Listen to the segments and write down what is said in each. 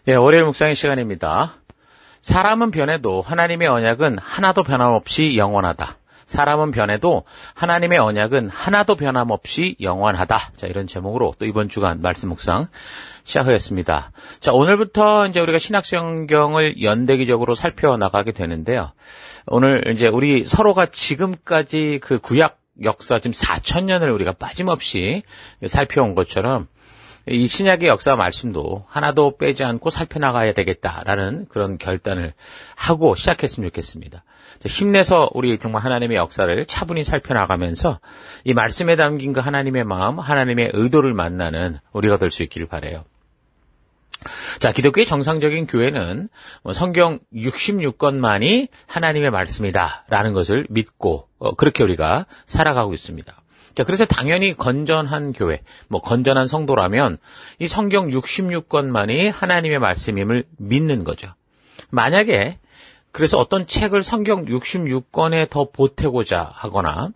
예, 월요일 묵상의 시간입니다. 사람은 변해도 하나님의 언약은 하나도 변함없이 영원하다. 사람은 변해도 하나님의 언약은 하나도 변함없이 영원하다. 자, 이런 제목으로 또 이번 주간 말씀 묵상 시작하겠습니다. 자, 오늘부터 이제 우리가 신약성경을 연대기적으로 살펴나가게 되는데요. 오늘 이제 우리 서로가 지금까지 그 구약 역사 지금 4,000년을 우리가 빠짐없이 살펴온 것처럼 이 신약의 역사 말씀도 하나도 빼지 않고 살펴나가야 되겠다라는 그런 결단을 하고 시작했으면 좋겠습니다. 힘내서 우리 정말 하나님의 역사를 차분히 살펴나가면서 이 말씀에 담긴 그 하나님의 마음, 하나님의 의도를 만나는 우리가 될 수 있기를 바라요. 자, 기독교의 정상적인 교회는 성경 66권만이 하나님의 말씀이다라는 것을 믿고 그렇게 우리가 살아가고 있습니다. 자, 그래서 당연히 건전한 교회, 건전한 성도라면 이 성경 66권만이 하나님의 말씀임을 믿는 거죠. 만약에 그래서 어떤 책을 성경 66권에 더 보태고자 하거나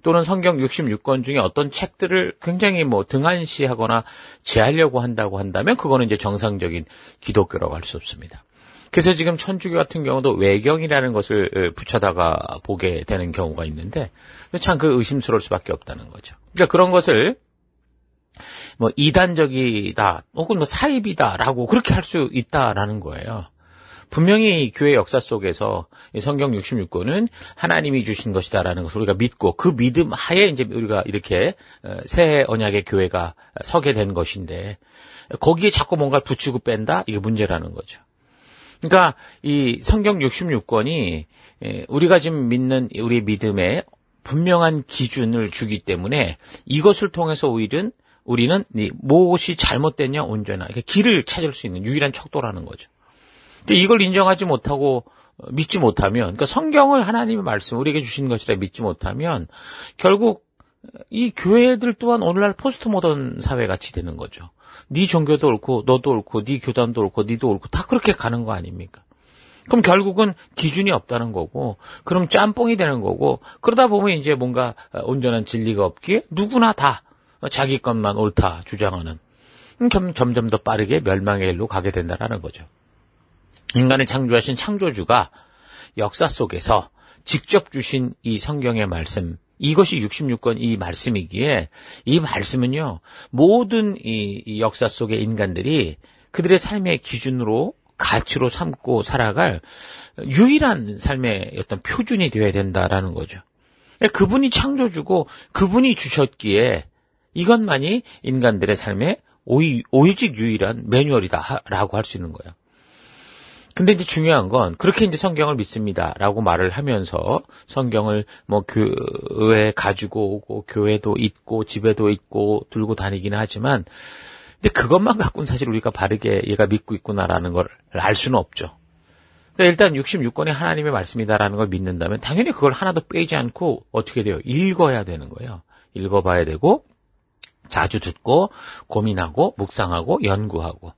또는 성경 66권 중에 어떤 책들을 굉장히 등한시하거나 제하려고 한다고 한다면 그거는 이제 정상적인 기독교라고 할 수 없습니다. 그래서 지금 천주교 같은 경우도 외경이라는 것을 붙여다가 보게 되는 경우가 있는데 참 그 의심스러울 수밖에 없다는 거죠. 그러니까 그런 것을 이단적이다 혹은 사입이다라고 그렇게 할 수 있다라는 거예요. 분명히 교회 역사 속에서 성경 66권은 하나님이 주신 것이다라는 것을 우리가 믿고 그 믿음 하에 이제 우리가 이렇게 새 언약의 교회가 서게 된 것인데 거기에 자꾸 뭔가를 붙이고 뺀다? 이게 문제라는 거죠. 그러니까 이 성경 66권이 우리가 지금 믿는 우리 믿음에 분명한 기준을 주기 때문에 이것을 통해서 우리는 무엇이 잘못됐냐 온전하 길을 찾을 수 있는 유일한 척도라는 거죠. 근데 이걸 인정하지 못하고 믿지 못하면, 그러니까 성경을 하나님의 말씀 우리에게 주신 것이라 믿지 못하면 결국 이 교회들 또한 오늘날 포스트 모던 사회 같이 되는 거죠. 네 종교도 옳고 너도 옳고 네 교단도 옳고 니도 옳고 다 그렇게 가는 거 아닙니까? 그럼 결국은 기준이 없다는 거고 그럼 짬뽕이 되는 거고 그러다 보면 이제 뭔가 온전한 진리가 없기에 누구나 다 자기 것만 옳다 주장하는 점점 더 빠르게 멸망의 일로 가게 된다는 거죠. 인간을 창조하신 창조주가 역사 속에서 직접 주신 이 성경의 말씀, 이것이 66권 이 말씀이기에 이 말씀은요, 모든 이 역사 속의 인간들이 그들의 삶의 기준으로 가치로 삼고 살아갈 유일한 삶의 어떤 표준이 되어야 된다라는 거죠. 그분이 창조주고 그분이 주셨기에 이것만이 인간들의 삶의 오직 유일한 매뉴얼이다라고 할 수 있는 거예요. 근데 이제 중요한 건 그렇게 이제 성경을 믿습니다라고 말을 하면서 성경을 교회에 가지고 오고 교회도 있고 집에도 있고 들고 다니기는 하지만 근데 그것만 갖고는 사실 우리가 바르게 얘가 믿고 있구나라는 걸 알 수는 없죠. 그러니까 일단 66권이 하나님의 말씀이다라는 걸 믿는다면 당연히 그걸 하나도 빼지 않고 어떻게 돼요? 읽어야 되는 거예요. 읽어봐야 되고 자주 듣고 고민하고 묵상하고 연구하고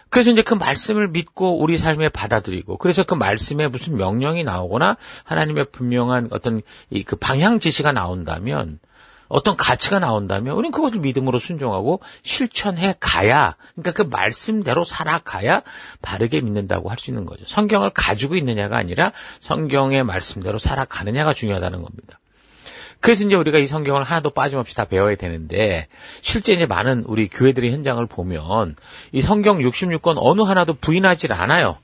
그래서 이제 그 말씀을 믿고 우리 삶에 받아들이고, 그래서 그 말씀에 무슨 명령이 나오거나 하나님의 분명한 어떤 그 방향 지시가 나온다면, 어떤 가치가 나온다면, 우리는 그것을 믿음으로 순종하고 실천해 가야, 그러니까 그 말씀대로 살아가야 바르게 믿는다고 할 수 있는 거죠. 성경을 가지고 있느냐가 아니라 성경의 말씀대로 살아가느냐가 중요하다는 겁니다. 그래서 이제 우리가 이 성경을 하나도 빠짐없이 다 배워야 되는데 실제 이제 많은 우리 교회들의 현장을 보면 이 성경 66권 어느 하나도 부인하지 않아요.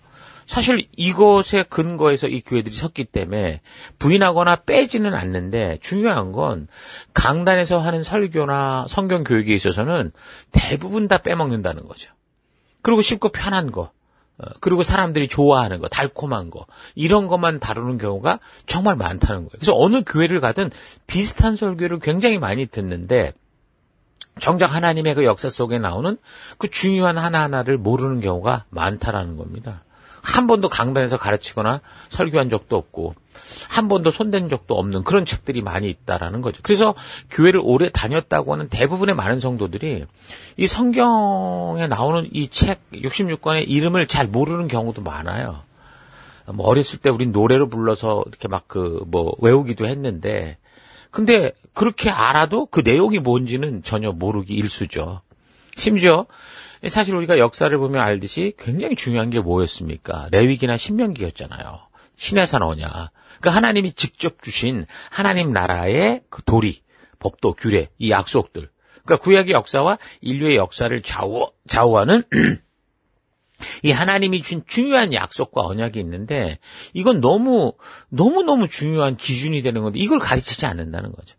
사실 이것에 근거해서 이 교회들이 섰기 때문에 부인하거나 빼지는 않는데 중요한 건 강단에서 하는 설교나 성경 교육에 있어서는 대부분 다 빼먹는다는 거죠. 그리고 쉽고 편한 거. 그리고 사람들이 좋아하는 거, 달콤한 거, 이런 것만 다루는 경우가 정말 많다는 거예요. 그래서 어느 교회를 가든 비슷한 설교를 굉장히 많이 듣는데 정작 하나님의 그 역사 속에 나오는 그 중요한 하나하나를 모르는 경우가 많다라는 겁니다. 한 번도 강단에서 가르치거나 설교한 적도 없고 한 번도 손댄 적도 없는 그런 책들이 많이 있다라는 거죠. 그래서 교회를 오래 다녔다고 하는 대부분의 많은 성도들이 이 성경에 나오는 이 책 66권의 이름을 잘 모르는 경우도 많아요. 어렸을 때 우린 노래로 불러서 이렇게 외우기도 했는데 근데 그렇게 알아도 그 내용이 뭔지는 전혀 모르기 일쑤죠. 심지어 사실 우리가 역사를 보면 알듯이 굉장히 중요한 게 뭐였습니까? 레위기나 신명기였잖아요. 신의 산 언약. 그러니까 하나님이 직접 주신 하나님 나라의 그 도리, 법도, 규례, 이 약속들. 그러니까 구약의 역사와 인류의 역사를 좌우하는 이 하나님이 준 중요한 약속과 언약이 있는데 이건 너무너무 중요한 기준이 되는 건데 이걸 가르치지 않는다는 거죠.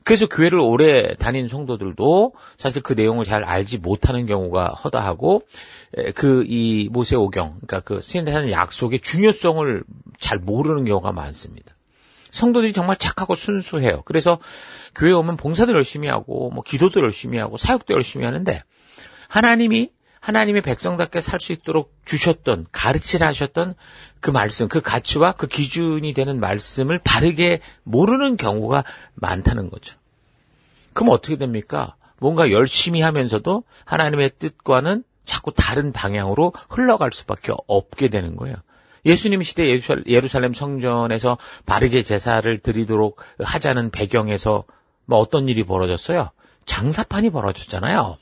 그래서 교회를 오래 다닌 성도들도 사실 그 내용을 잘 알지 못하는 경우가 허다하고 이 모세오경, 그러니까 그 신의 약속의 중요성을 잘 모르는 경우가 많습니다. 성도들이 정말 착하고 순수해요. 그래서 교회 오면 봉사도 열심히 하고 뭐 기도도 열심히 하고 사역도 열심히 하는데 하나님이 하나님의 백성답게 살 수 있도록 주셨던, 가르치라 하셨던 그 말씀, 그 가치와 그 기준이 되는 말씀을 바르게 모르는 경우가 많다는 거죠. 그럼 어떻게 됩니까? 뭔가 열심히 하면서도 하나님의 뜻과는 자꾸 다른 방향으로 흘러갈 수밖에 없게 되는 거예요. 예수님 시대 예루살렘 성전에서 바르게 제사를 드리도록 하자는 배경에서 뭐 어떤 일이 벌어졌어요? 장사판이 벌어졌잖아요.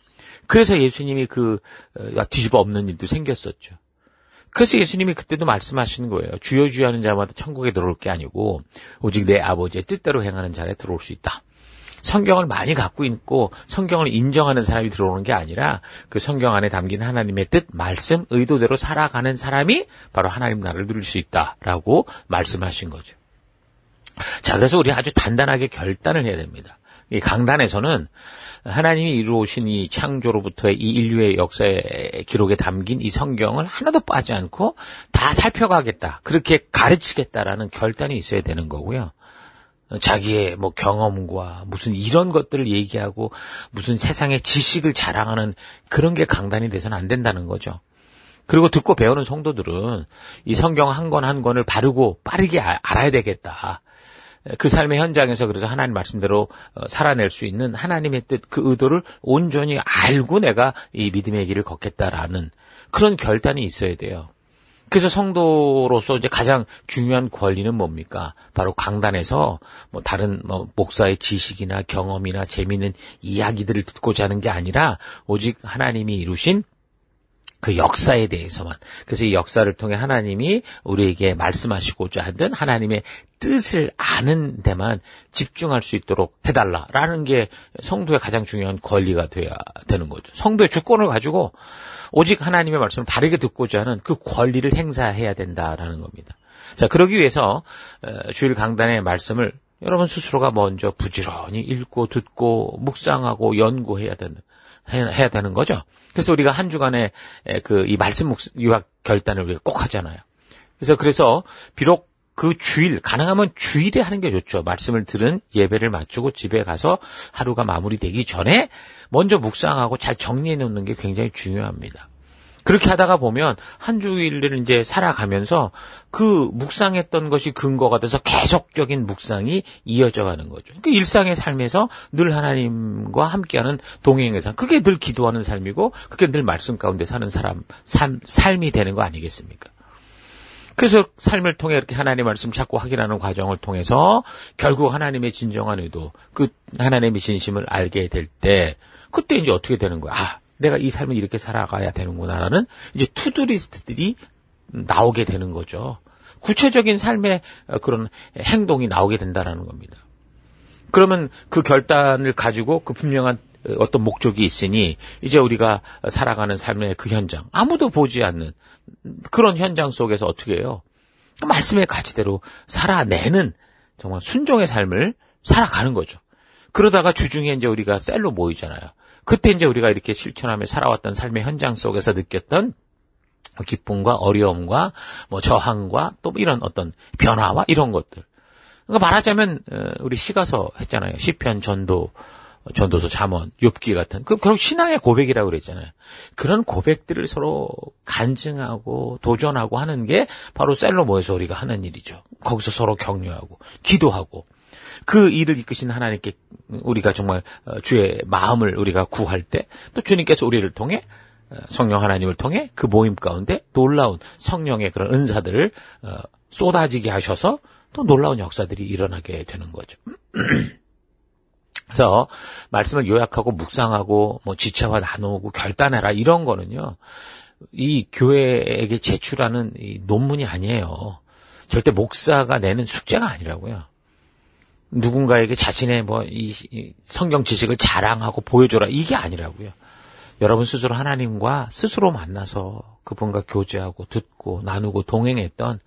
그래서 예수님이 뒤집어 엎는 일도 생겼었죠. 그래서 예수님이 그때도 말씀하시는 거예요. 주여 주여 하는 자마다 천국에 들어올 게 아니고 오직 내 아버지의 뜻대로 행하는 자에 들어올 수 있다. 성경을 많이 갖고 있고 성경을 인정하는 사람이 들어오는 게 아니라 그 성경 안에 담긴 하나님의 뜻, 말씀, 의도대로 살아가는 사람이 바로 하나님 나라를 누릴 수 있다라고 말씀하신 거죠. 자, 그래서 우리 아주 단단하게 결단을 해야 됩니다. 이 강단에서는 하나님이 이루어오신 이 창조로부터의 이 인류의 역사의 기록에 담긴 이 성경을 하나도 빠지 않고 다 살펴가겠다. 그렇게 가르치겠다라는 결단이 있어야 되는 거고요. 자기의 뭐 경험과 무슨 이런 것들을 얘기하고 무슨 세상의 지식을 자랑하는 그런 게 강단이 돼서는 안 된다는 거죠. 그리고 듣고 배우는 성도들은 이 성경 한 권 한 권을 바르고 빠르게 알아야 되겠다. 그 삶의 현장에서 그래서 하나님 말씀대로 살아낼 수 있는 하나님의 뜻, 그 의도를 온전히 알고 내가 이 믿음의 길을 걷겠다라는 그런 결단이 있어야 돼요. 그래서 성도로서 이제 가장 중요한 권리는 뭡니까? 바로 강단에서 뭐 다른 목사의 지식이나 경험이나 재미있는 이야기들을 듣고자 하는 게 아니라 오직 하나님이 이루신 그 역사에 대해서만. 그래서 이 역사를 통해 하나님이 우리에게 말씀하시고자 하던 하나님의 뜻을 아는 데만 집중할 수 있도록 해달라라는 게 성도의 가장 중요한 권리가 돼야 되는 거죠. 성도의 주권을 가지고 오직 하나님의 말씀을 바르게 듣고자 하는 그 권리를 행사해야 된다라는 겁니다. 자, 그러기 위해서 주일 강단의 말씀을 여러분 스스로가 먼저 부지런히 읽고 듣고 묵상하고 연구해야 되는 거죠. 그래서 우리가 한 주간에 이 말씀 유학 결단을 우리가 꼭 하잖아요. 그래서 비록 그 주일, 가능하면 주일에 하는 게 좋죠. 말씀을 들은 예배를 마치고 집에 가서 하루가 마무리되기 전에 먼저 묵상하고 잘 정리해 놓는 게 굉장히 중요합니다. 그렇게 하다가 보면 한 주일을 이제 살아가면서 그 묵상했던 것이 근거가 돼서 계속적인 묵상이 이어져 가는 거죠. 그 일상의 삶에서 늘 하나님과 함께하는 동행의 삶, 그게 늘 기도하는 삶이고 그게 늘 말씀 가운데 사는 삶이 되는 거 아니겠습니까? 그래서 삶을 통해 이렇게 하나님의 말씀 찾고 확인하는 과정을 통해서 결국 하나님의 진정한 의도, 그 하나님의 진심을 알게 될 때 그때 이제 어떻게 되는 거야? 내가 이 삶을 이렇게 살아가야 되는구나라는 이제 투두리스트들이 나오게 되는 거죠. 구체적인 삶의 그런 행동이 나오게 된다라는 겁니다. 그러면 그 결단을 가지고 그 분명한 어떤 목적이 있으니 이제 우리가 살아가는 삶의 그 현장, 아무도 보지 않는 그런 현장 속에서 어떻게 해요? 말씀의 가치대로 살아내는 정말 순종의 삶을 살아가는 거죠. 그러다가 주중에 이제 우리가 셀로 모이잖아요. 그때 이제 우리가 이렇게 실천하며 살아왔던 삶의 현장 속에서 느꼈던 기쁨과 어려움과 뭐 저항과 또 이런 어떤 변화와 이런 것들. 그러니까 말하자면 우리 시가서 했잖아요. 시편, 전도서, 잠언, 욥기 같은 그 결국 신앙의 고백이라고 그랬잖아요. 그런 고백들을 서로 간증하고 도전하고 하는 게 바로 셀로 모여서 우리가 하는 일이죠. 거기서 서로 격려하고 기도하고 그 일을 이끄신 하나님께 우리가 정말 주의 마음을 우리가 구할 때 또 주님께서 우리를 통해 성령 하나님을 통해 그 모임 가운데 놀라운 성령의 그런 은사들을 쏟아지게 하셔서 또 놀라운 역사들이 일어나게 되는 거죠. 그래서 말씀을 요약하고 묵상하고 뭐 지체와 나누고 결단해라 이런 거는요. 이 교회에게 제출하는 이 논문이 아니에요. 절대 목사가 내는 숙제가 아니라고요. 누군가에게 자신의 이 성경 지식을 자랑하고 보여줘라 이게 아니라고요. 여러분 스스로 하나님과 스스로 만나서 그분과 교제하고 듣고 나누고 동행했던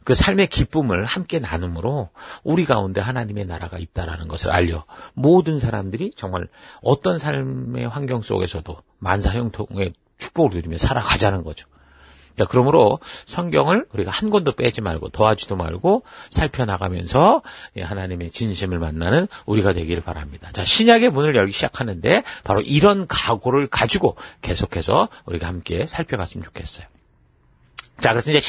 그 삶의 기쁨을 함께 나눔으로 우리 가운데 하나님의 나라가 있다라는 것을 알려 모든 사람들이 정말 어떤 삶의 환경 속에서도 만사형통의 축복을 누리며 살아가자는 거죠. 자, 그러므로 성경을 우리가 한 권도 빼지 말고 더하지도 말고 살펴나가면서 하나님의 진심을 만나는 우리가 되기를 바랍니다. 자, 신약의 문을 열기 시작하는데 바로 이런 각오를 가지고 계속해서 우리가 함께 살펴갔으면 좋겠어요. 자, 그래서 이제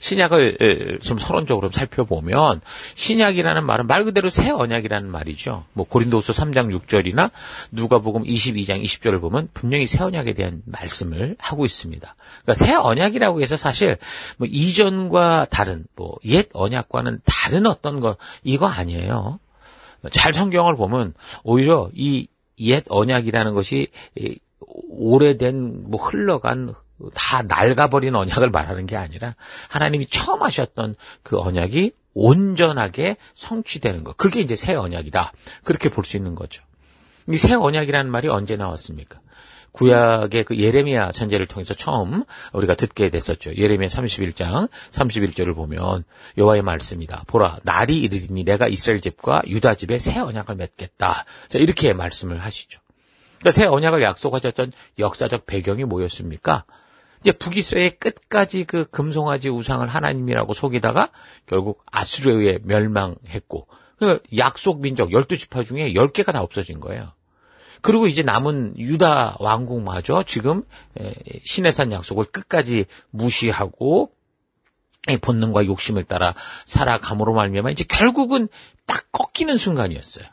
신약을 좀 서론적으로 살펴보면, 신약이라는 말은 말 그대로 새 언약이라는 말이죠. 뭐, 고린도후서 3장 6절이나 누가복음 22장 20절을 보면 분명히 새 언약에 대한 말씀을 하고 있습니다. 그러니까 새 언약이라고 해서 사실, 뭐, 이전과 다른, 옛 언약과는 다른 어떤 거, 이거 아니에요. 잘 성경을 보면, 오히려 이 옛 언약이라는 것이, 오래된, 흘러간, 다 낡아버린 언약을 말하는 게 아니라 하나님이 처음 하셨던 그 언약이 온전하게 성취되는 것. 그게 이제 새 언약이다. 그렇게 볼 수 있는 거죠. 이 새 언약이라는 말이 언제 나왔습니까? 구약의 그 예레미야 선지자를 통해서 처음 우리가 듣게 됐었죠. 예레미야 31장 31절을 보면 여호와의 말씀이다. 보라, 날이 이르리니 내가 이스라엘 집과 유다 집에 새 언약을 맺겠다. 자, 이렇게 말씀을 하시죠. 그러니까 새 언약을 약속하셨던 역사적 배경이 뭐였습니까? 이제 북이스라엘 끝까지 그 금송아지 우상을 하나님이라고 속이다가 결국 아수르에 의해 멸망했고, 그 약속 민족 12지파 중에 10개가 다 없어진 거예요. 그리고 이제 남은 유다 왕국마저 지금 시내산 약속을 끝까지 무시하고 본능과 욕심을 따라 살아감으로 말미암아 이제 결국은 딱 꺾이는 순간이었어요.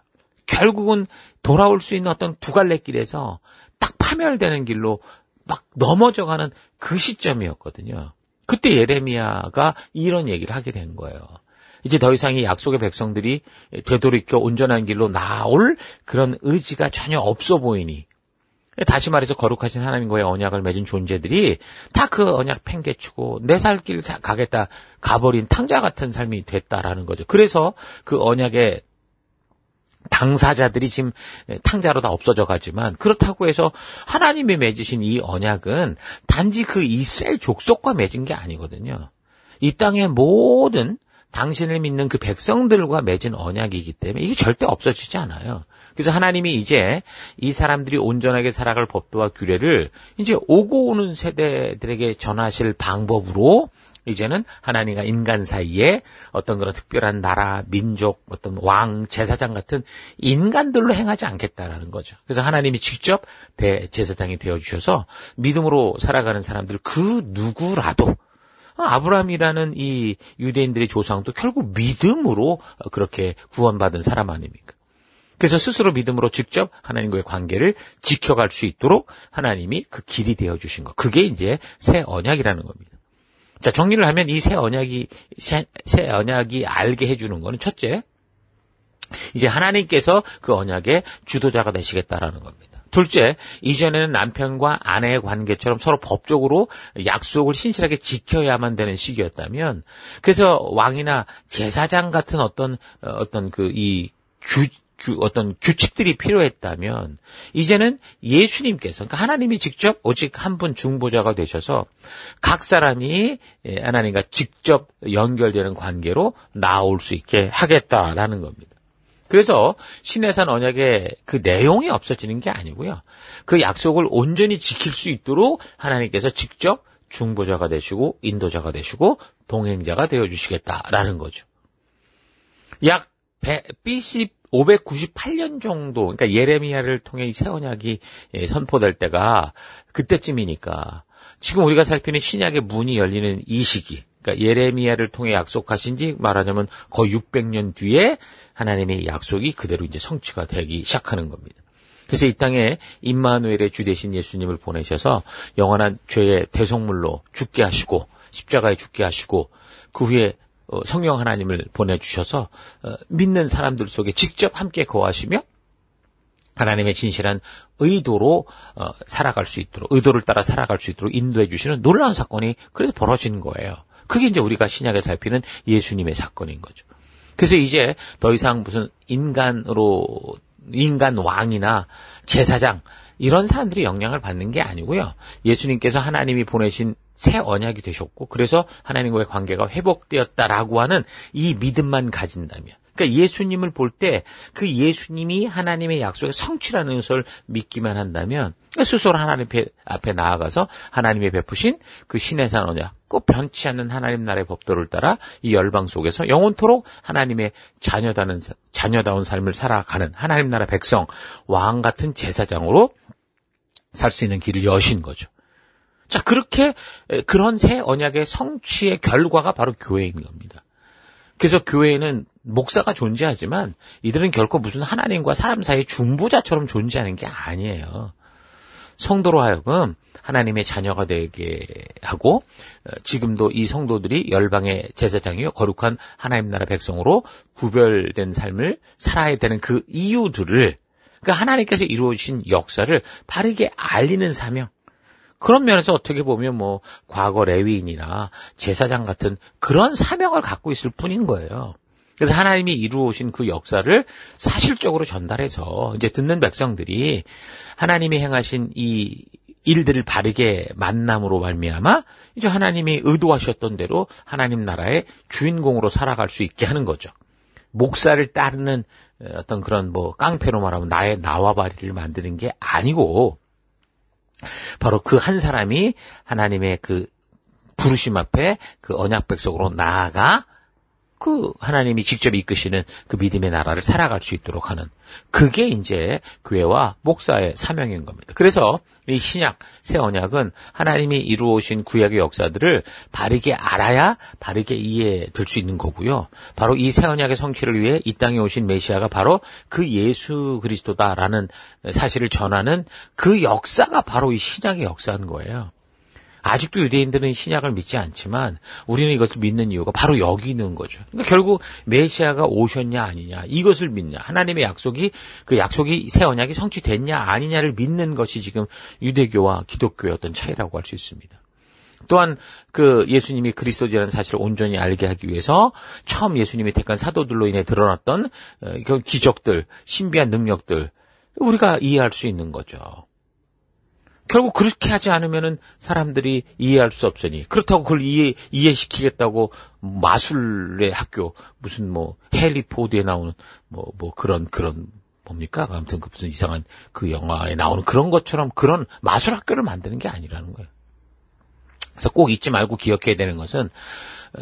결국은 돌아올 수 있는 어떤 두 갈래 길에서 딱 파멸되는 길로 막 넘어져가는 그 시점이었거든요. 그때 예레미야가 이런 얘기를 하게 된 거예요. 이제 더 이상 이 약속의 백성들이 되돌이켜 온전한 길로 나올 그런 의지가 전혀 없어 보이니, 다시 말해서 거룩하신 하나님과의 언약을 맺은 존재들이 다 그 언약 팽개치고 내 살 길 가겠다 가버린 탕자 같은 삶이 됐다라는 거죠. 그래서 그 언약의 당사자들이 지금 탕자로 다 없어져 가지만, 그렇다고 해서 하나님이 맺으신 이 언약은 단지 그 이스라엘 족속과 맺은 게 아니거든요. 이 땅의 모든 당신을 믿는 그 백성들과 맺은 언약이기 때문에 이게 절대 없어지지 않아요. 그래서 하나님이 이제 이 사람들이 온전하게 살아갈 법도와 규례를 이제 오고 오는 세대들에게 전하실 방법으로 이제는 하나님과 인간 사이에 어떤 그런 특별한 나라, 민족, 어떤 왕, 제사장 같은 인간들로 행하지 않겠다라는 거죠. 그래서 하나님이 직접 대제사장이 되어주셔서 믿음으로 살아가는 사람들 그 누구라도, 아브라함이라는 이 유대인들의 조상도 결국 믿음으로 그렇게 구원받은 사람 아닙니까? 그래서 스스로 믿음으로 직접 하나님과의 관계를 지켜갈 수 있도록 하나님이 그 길이 되어주신 것. 그게 이제 새 언약이라는 겁니다. 자, 정리를 하면 이 새 언약이 알게 해주는 거는 첫째, 이제 하나님께서 그 언약의 주도자가 되시겠다라는 겁니다. 둘째, 이전에는 남편과 아내의 관계처럼 서로 법적으로 약속을 신실하게 지켜야만 되는 시기였다면, 그래서 왕이나 제사장 같은 어떤 규칙들이 필요했다면, 이제는 예수님께서, 그러니까 하나님이 직접 오직 한 분 중보자가 되셔서 각 사람이 하나님과 직접 연결되는 관계로 나올 수 있게 하겠다라는 겁니다. 그래서 시내산 언약의 그 내용이 없어지는 게 아니고요. 그 약속을 온전히 지킬 수 있도록 하나님께서 직접 중보자가 되시고 인도자가 되시고 동행자가 되어주시겠다라는 거죠. 약 BC 598년 정도, 그러니까 예레미야를 통해 이 새 언약이 선포될 때가 그때쯤이니까 지금 우리가 살피는 신약의 문이 열리는 이 시기, 그러니까 예레미야를 통해 약속하신 지 말하자면 거의 600년 뒤에 하나님의 약속이 그대로 이제 성취가 되기 시작하는 겁니다. 그래서 이 땅에 임마누엘의 주 되신 예수님을 보내셔서 영원한 죄의 대속물로 죽게 하시고 십자가에 죽게 하시고 그 후에 성령 하나님을 보내주셔서 믿는 사람들 속에 직접 함께 거하시며 하나님의 진실한 의도로 살아갈 수 있도록, 의도를 따라 살아갈 수 있도록 인도해 주시는 놀라운 사건이 그래서 벌어진 거예요. 그게 이제 우리가 신약에 살피는 예수님의 사건인 거죠. 그래서 이제 더 이상 무슨 인간 왕이나 제사장 이런 사람들이 영향을 받는 게 아니고요. 예수님께서 하나님이 보내신 새 언약이 되셨고, 그래서 하나님과의 관계가 회복되었다라고 하는 이 믿음만 가진다면, 그러니까 예수님을 볼 때 그 예수님이 하나님의 약속의 성취라는 것을 믿기만 한다면 스스로 하나님 앞에 나아가서 하나님의 베푸신 그 신의 산 언약, 꼭 변치 않는 하나님 나라의 법도를 따라 이 열방 속에서 영원토록 하나님의 자녀다운 삶을 살아가는 하나님 나라 백성, 왕 같은 제사장으로 살 수 있는 길을 여신 거죠. 자, 그렇게 그런 새 언약의 성취의 결과가 바로 교회인 겁니다. 그래서 교회에는 목사가 존재하지만 이들은 결코 무슨 하나님과 사람 사이의 중보자처럼 존재하는 게 아니에요. 성도로 하여금 하나님의 자녀가 되게 하고, 지금도 이 성도들이 열방의 제사장이요 거룩한 하나님 나라 백성으로 구별된 삶을 살아야 되는 그 이유들을, 그러니까 하나님께서 이루어진 역사를 바르게 알리는 사명, 그런 면에서 어떻게 보면 뭐 과거 레위인이나 제사장 같은 그런 사명을 갖고 있을 뿐인 거예요. 그래서 하나님이 이루어오신 그 역사를 사실적으로 전달해서 이제 듣는 백성들이 하나님이 행하신 이 일들을 바르게 만남으로 말미암아 이제 하나님이 의도하셨던 대로 하나님 나라의 주인공으로 살아갈 수 있게 하는 거죠. 목사를 따르는 어떤 그런 뭐 깡패로 말하면 나의 나와바리를 만드는 게 아니고, 바로 그 한 사람이 하나님의 그 부르심 앞에 그 언약 백성으로 나아가 그 하나님이 직접 이끄시는 그 믿음의 나라를 살아갈 수 있도록 하는, 그게 이제 교회와 목사의 사명인 겁니다. 그래서 이 신약 새 언약은 하나님이 이루어오신 구약의 역사들을 바르게 알아야 바르게 이해될 수 있는 거고요. 바로 이 새 언약의 성취를 위해 이 땅에 오신 메시아가 바로 그 예수 그리스도다라는 사실을 전하는 그 역사가 바로 이 신약의 역사인 거예요. 아직도 유대인들은 신약을 믿지 않지만 우리는 이것을 믿는 이유가 바로 여기 있는 거죠. 그러니까 결국 메시아가 오셨냐 아니냐, 이것을 믿냐, 하나님의 약속이, 그 약속이 새 언약이 성취됐냐 아니냐를 믿는 것이 지금 유대교와 기독교의 어떤 차이라고 할 수 있습니다. 또한 그 예수님이 그리스도라는 사실을 온전히 알게 하기 위해서 처음 예수님이 택한 사도들로 인해 드러났던 그 기적들, 신비한 능력들, 우리가 이해할 수 있는 거죠. 결국 그렇게 하지 않으면은 사람들이 이해할 수 없으니, 그렇다고 그걸 이해시키겠다고 마술의 학교, 무슨 뭐 헨리 포드에 나오는 뭐 그런 뭡니까? 아무튼 그 무슨 이상한 그 영화에 나오는 그런 것처럼 그런 마술 학교를 만드는 게 아니라는 거예요. 그래서 꼭 잊지 말고 기억해야 되는 것은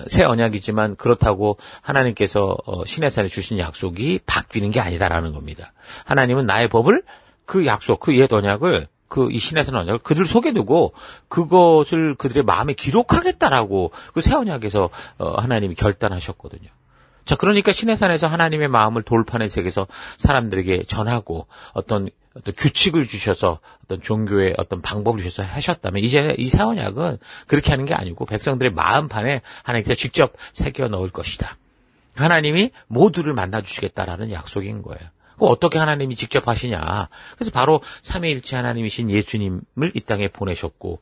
새 언약이지만 그렇다고 하나님께서 시내산에 주신 약속이 바뀌는 게 아니다라는 겁니다. 하나님은 나의 법을, 그 약속, 그 옛 언약을, 이 신의 언약을 그들 속에 두고 그것을 그들의 마음에 기록하겠다라고 그 새 언약에서 하나님이 결단하셨거든요. 자, 그러니까 신의 산에서 하나님의 마음을 돌판에 새겨서 사람들에게 전하고 어떤 규칙을 주셔서 어떤 종교의 어떤 방법을 주셔서 하셨다면, 이제 이 새 언약은 그렇게 하는 게 아니고 백성들의 마음판에 하나님께서 직접 새겨 넣을 것이다. 하나님이 모두를 만나 주시겠다라는 약속인 거예요. 어떻게 하나님이 직접 하시냐. 그래서 바로 삼위일체 하나님이신 예수님을 이 땅에 보내셨고,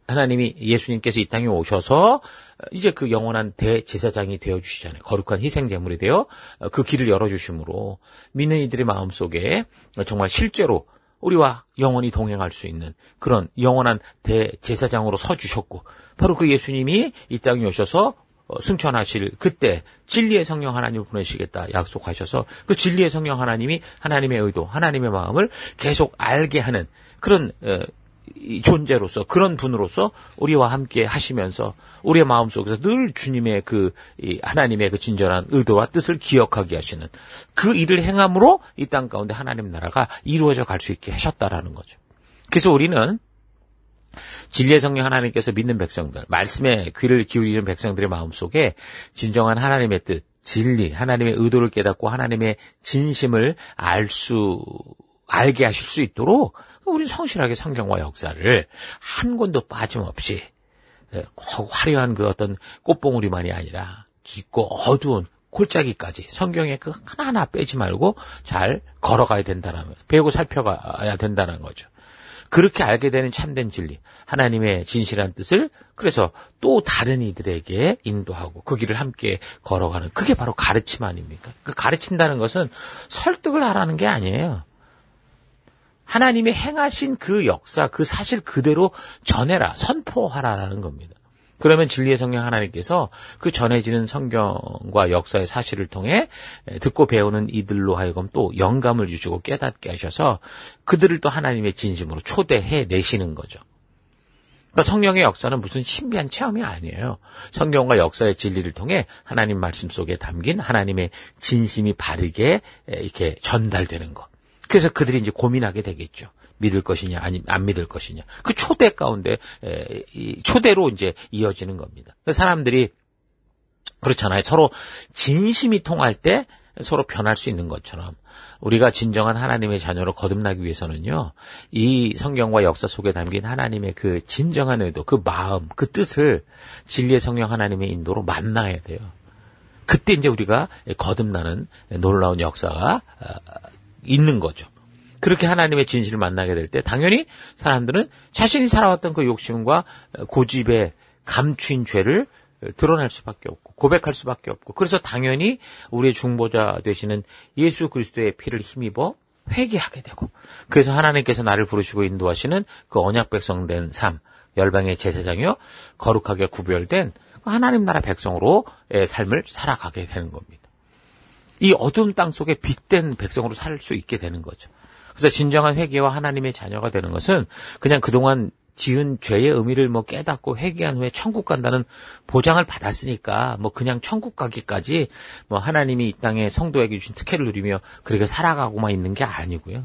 하나님이 예수님께서 이 땅에 오셔서 이제 그 영원한 대제사장이 되어주시잖아요. 거룩한 희생제물이 되어 그 길을 열어주심으로 믿는 이들의 마음속에 정말 실제로 우리와 영원히 동행할 수 있는 그런 영원한 대제사장으로 서주셨고, 바로 그 예수님이 이 땅에 오셔서 승천하실 그때 진리의 성령 하나님을 보내시겠다 약속하셔서 그 진리의 성령 하나님이 하나님의 의도, 하나님의 마음을 계속 알게 하는 그런 존재로서, 그런 분으로서 우리와 함께 하시면서 우리의 마음속에서 늘 주님의 하나님의 그 진전한 의도와 뜻을 기억하게 하시는 그 일을 행함으로 이 땅 가운데 하나님 나라가 이루어져 갈 수 있게 하셨다라는 거죠. 그래서 우리는 진리의 성령 하나님께서 믿는 백성들, 말씀에 귀를 기울이는 백성들의 마음속에 진정한 하나님의 뜻, 진리, 하나님의 의도를 깨닫고 하나님의 진심을 알게 하실 수 있도록 우리는 성실하게 성경과 역사를 한 권도 빠짐없이 화려한 그 어떤 꽃봉오리만이 아니라 깊고 어두운 골짜기까지 성경에 그 하나하나 빼지 말고 잘 걸어가야 된다는 거죠. 배우고 살펴가야 된다는 거죠. 그렇게 알게 되는 참된 진리, 하나님의 진실한 뜻을 그래서 또 다른 이들에게 인도하고 그 길을 함께 걸어가는, 그게 바로 가르침 아닙니까? 그 가르친다는 것은 설득을 하라는 게 아니에요. 하나님의 행하신 그 역사, 그 사실 그대로 전해라, 선포하라라는 겁니다. 그러면 진리의 성령 하나님께서 그 전해지는 성경과 역사의 사실을 통해 듣고 배우는 이들로 하여금 또 영감을 주시고 깨닫게 하셔서 그들을 또 하나님의 진심으로 초대해 내시는 거죠. 그러니까 성령의 역사는 무슨 신비한 체험이 아니에요. 성경과 역사의 진리를 통해 하나님 말씀 속에 담긴 하나님의 진심이 바르게 이렇게 전달되는 것. 그래서 그들이 이제 고민하게 되겠죠. 믿을 것이냐, 아니면 안 믿을 것이냐. 그 초대 가운데, 초대로 이제 이어지는 겁니다. 사람들이, 그렇잖아요. 서로 진심이 통할 때 서로 변할 수 있는 것처럼, 우리가 진정한 하나님의 자녀로 거듭나기 위해서는요, 이 성경과 역사 속에 담긴 하나님의 그 진정한 의도, 그 마음, 그 뜻을 진리의 성령 하나님의 인도로 만나야 돼요. 그때 이제 우리가 거듭나는 놀라운 역사가 있는 거죠. 그렇게 하나님의 진실을 만나게 될 때 당연히 사람들은 자신이 살아왔던 그 욕심과 고집에 감추인 죄를 드러낼 수밖에 없고 고백할 수밖에 없고, 그래서 당연히 우리의 중보자 되시는 예수 그리스도의 피를 힘입어 회개하게 되고, 그래서 하나님께서 나를 부르시고 인도하시는 그 언약 백성 된 삶, 열방의 제사장이요 거룩하게 구별된 하나님 나라 백성으로의 삶을 살아가게 되는 겁니다. 이 어두운 땅 속에 빛된 백성으로 살 수 있게 되는 거죠. 그래서 진정한 회개와 하나님의 자녀가 되는 것은 그냥 그동안 지은 죄의 의미를 깨닫고 회개한 후에 천국 간다는 보장을 받았으니까 그냥 천국 가기까지 하나님이 이 땅에 성도에게 주신 특혜를 누리며 그렇게 살아가고만 있는 게 아니고요.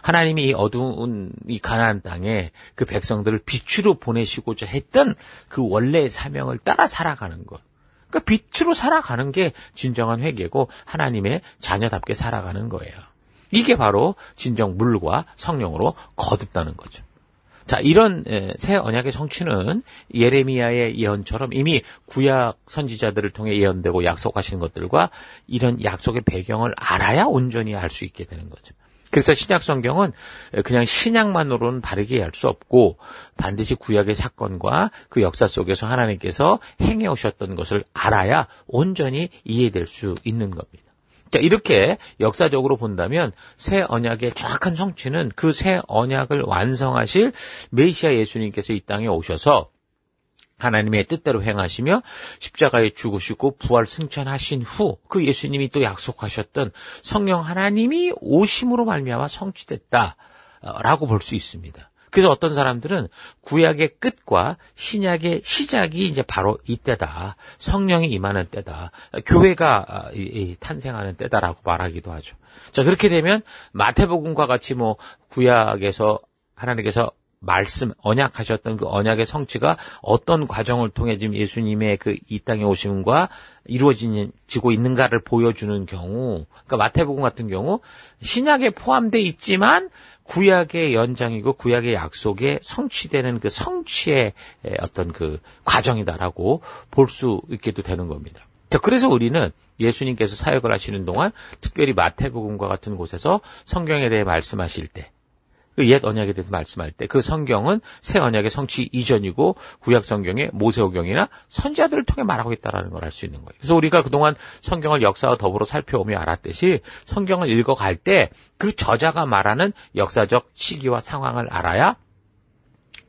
하나님이 이 어두운 이 가나안 땅에 그 백성들을 빛으로 보내시고자 했던 그 원래의 사명을 따라 살아가는 것. 그러니까 빛으로 살아가는 게 진정한 회개고 하나님의 자녀답게 살아가는 거예요. 이게 바로 진정 물과 성령으로 거듭나는 거죠. 자, 이런 새 언약의 성취는 예레미야의 예언처럼 이미 구약 선지자들을 통해 예언되고 약속하신 것들과 이런 약속의 배경을 알아야 온전히 알 수 있게 되는 거죠. 그래서 신약 성경은 그냥 신약만으로는 바르게 이해할 수 없고 반드시 구약의 사건과 그 역사 속에서 하나님께서 행해 오셨던 것을 알아야 온전히 이해될 수 있는 겁니다. 자, 이렇게 역사적으로 본다면 새 언약의 정확한 성취는 그 새 언약을 완성하실 메시아 예수님께서 이 땅에 오셔서 하나님의 뜻대로 행하시며 십자가에 죽으시고 부활 승천하신 후 그 예수님이 또 약속하셨던 성령 하나님이 오심으로 말미암아 성취됐다라고 볼 수 있습니다. 그래서 어떤 사람들은 구약의 끝과 신약의 시작이 이제 바로 이때다. 성령이 임하는 때다. 교회가 탄생하는 때다라고 말하기도 하죠. 자, 그렇게 되면 마태복음과 같이 구약에서 하나님께서 언약하셨던 그 언약의 성취가 어떤 과정을 통해 지금 예수님의 그 이 땅에 오심과 이루어지고 있는가를 보여주는 경우, 그러니까 마태복음 같은 경우 신약에 포함되어 있지만 구약의 연장이고 구약의 약속에 성취되는 그 성취의 어떤 그 과정이다라고 볼 수 있게도 되는 겁니다. 자, 그래서 우리는 예수님께서 사역을 하시는 동안 특별히 마태복음과 같은 곳에서 성경에 대해 말씀하실 때, 그 옛 언약에 대해서 말씀할 때 그 성경은 새 언약의 성취 이전이고 구약 성경의 모세오경이나 선지자들을 통해 말하고 있다는 걸 알 수 있는 거예요. 그래서 우리가 그동안 성경을 역사와 더불어 살펴오며 알았듯이 성경을 읽어갈 때 그 저자가 말하는 역사적 시기와 상황을 알아야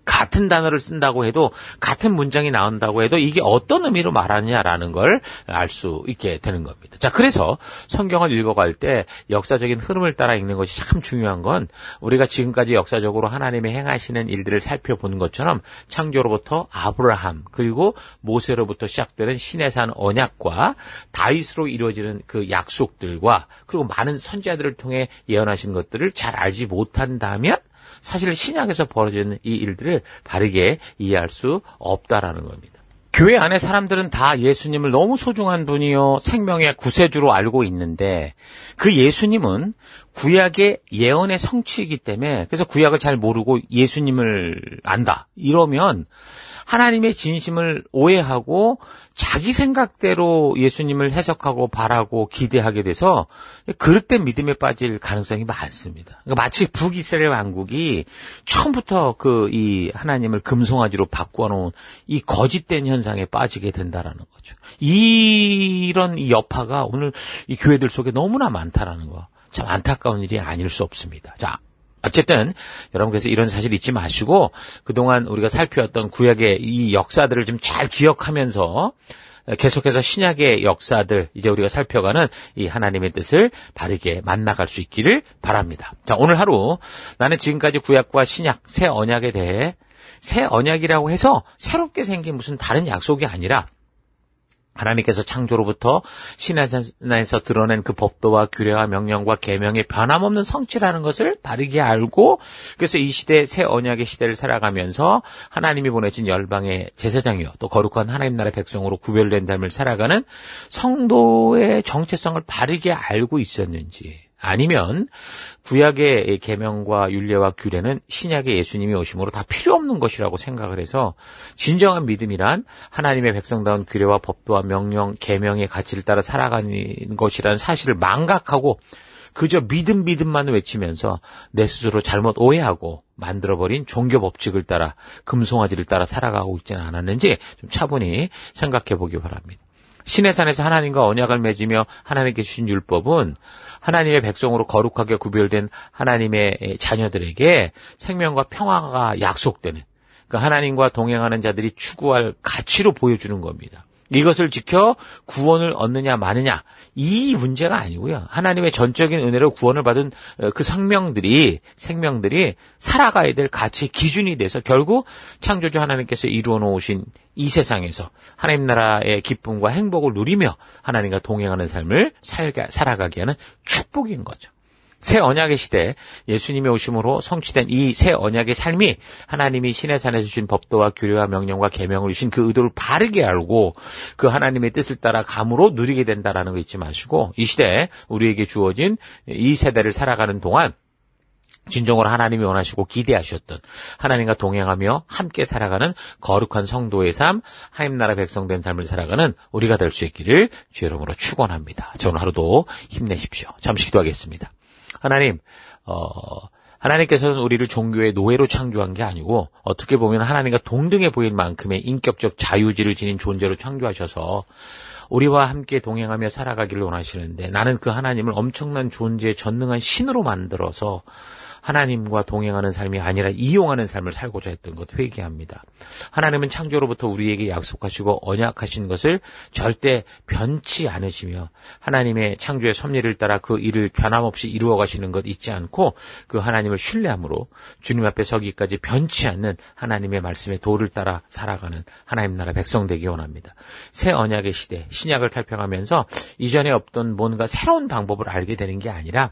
같은 단어를 쓴다고 해도 같은 문장이 나온다고 해도 이게 어떤 의미로 말하느냐라는 걸 알 수 있게 되는 겁니다. 자, 그래서 성경을 읽어갈 때 역사적인 흐름을 따라 읽는 것이 참 중요한 건 우리가 지금까지 역사적으로 하나님의 행하시는 일들을 살펴보는 것처럼 창조로부터 아브라함 그리고 모세로부터 시작되는 시내산 언약과 다윗으로 이루어지는 그 약속들과 그리고 많은 선지자들을 통해 예언하신 것들을 잘 알지 못한다면 사실 신약에서 벌어지는 이 일들을 바르게 이해할 수 없다라는 겁니다. 교회 안에 사람들은 다 예수님을 너무 소중한 분이요 생명의 구세주로 알고 있는데 그 예수님은 구약의 예언의 성취이기 때문에 그래서 구약을 잘 모르고 예수님을 안다. 이러면 하나님의 진심을 오해하고 자기 생각대로 예수님을 해석하고 바라고 기대하게 돼서 그릇된 믿음에 빠질 가능성이 많습니다. 그러니까 마치 북이스라엘 왕국이 처음부터 이 하나님을 금송아지로 바꾸어 놓은 이 거짓된 현상에 빠지게 된다라는 거죠. 이런 이 여파가 오늘 이 교회들 속에 너무나 많다라는 거. 참 안타까운 일이 아닐 수 없습니다. 자, 어쨌든 여러분께서 이런 사실 잊지 마시고 그동안 우리가 살펴왔던 구약의 이 역사들을 좀 잘 기억하면서 계속해서 신약의 역사들 이제 우리가 살펴가는 이 하나님의 뜻을 바르게 만나갈 수 있기를 바랍니다. 자, 오늘 하루 나는 지금까지 구약과 신약 새 언약에 대해 새 언약이라고 해서 새롭게 생긴 무슨 다른 약속이 아니라 하나님께서 창조로부터 신에서 드러낸 그 법도와 규례와 명령과 계명의 변함없는 성취라는 것을 바르게 알고 그래서 이 시대 새 언약의 시대를 살아가면서 하나님이 보내신 열방의 제사장이요 또 거룩한 하나님 나라의 백성으로 구별된 삶을 살아가는 성도의 정체성을 바르게 알고 있었는지 아니면 구약의 계명과 율례와 규례는 신약의 예수님이 오심으로 다 필요 없는 것이라고 생각을 해서 진정한 믿음이란 하나님의 백성다운 규례와 법도와 명령, 계명의 가치를 따라 살아가는 것이라는 사실을 망각하고 그저 믿음만 외치면서 내 스스로 잘못 오해하고 만들어버린 종교 법칙을 따라 금송아지를 따라 살아가고 있지는 않았는지 좀 차분히 생각해 보기 바랍니다. 신의 산에서 하나님과 언약을 맺으며 하나님께 주신 율법은 하나님의 백성으로 거룩하게 구별된 하나님의 자녀들에게 생명과 평화가 약속되는 그러니까 하나님과 동행하는 자들이 추구할 가치로 보여주는 겁니다. 이것을 지켜 구원을 얻느냐 마느냐 이 문제가 아니고요. 하나님의 전적인 은혜로 구원을 받은 그 생명들이 살아가야 될 가치 기준이 돼서 결국 창조주 하나님께서 이루어 놓으신 이 세상에서 하나님 나라의 기쁨과 행복을 누리며 하나님과 동행하는 삶을 살아가게 하는 축복인 거죠. 새 언약의 시대 예수님이 오심으로 성취된 이 새 언약의 삶이 하나님이 신의 산에서 주신 법도와 규례와 명령과 계명을 주신 그 의도를 바르게 알고 그 하나님의 뜻을 따라 감으로 누리게 된다라는 거 잊지 마시고 이 시대에 우리에게 주어진 이 세대를 살아가는 동안 진정으로 하나님이 원하시고 기대하셨던 하나님과 동행하며 함께 살아가는 거룩한 성도의 삶, 하나님 나라 백성된 삶을 살아가는 우리가 될 수 있기를 주의 이름으로 축원합니다. 오늘 하루도 힘내십시오. 잠시 기도하겠습니다. 하나님께서는 우리를 종교의 노예로 창조한 게 아니고 어떻게 보면 하나님과 동등해 보일 만큼의 인격적 자유지를 지닌 존재로 창조하셔서 우리와 함께 동행하며 살아가기를 원하시는데 나는 그 하나님을 엄청난 존재의 전능한 신으로 만들어서 하나님과 동행하는 삶이 아니라 이용하는 삶을 살고자 했던 것 회개합니다. 하나님은 창조로부터 우리에게 약속하시고 언약하신 것을 절대 변치 않으시며 하나님의 창조의 섭리를 따라 그 일을 변함없이 이루어 가시는 것 잊지 않고 그 하나님을 신뢰함으로 주님 앞에 서기까지 변치 않는 하나님의 말씀의 도를 따라 살아가는 하나님 나라 백성 되기 원합니다. 새 언약의 시대, 신약을 살펴가면서 이전에 없던 뭔가 새로운 방법을 알게 되는 게 아니라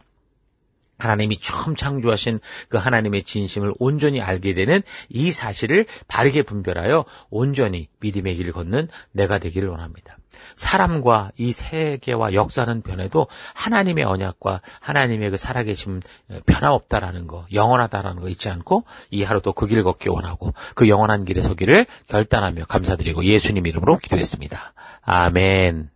하나님이 처음 창조하신 그 하나님의 진심을 온전히 알게 되는 이 사실을 바르게 분별하여 온전히 믿음의 길을 걷는 내가 되기를 원합니다. 사람과 이 세계와 역사는 변해도 하나님의 언약과 하나님의 그 살아계심 변함없다라는 거, 영원하다라는 거 잊지 않고 이 하루도 그 길 걷기 원하고 그 영원한 길에 서기를 결단하며 감사드리고 예수님 이름으로 기도했습니다. 아멘.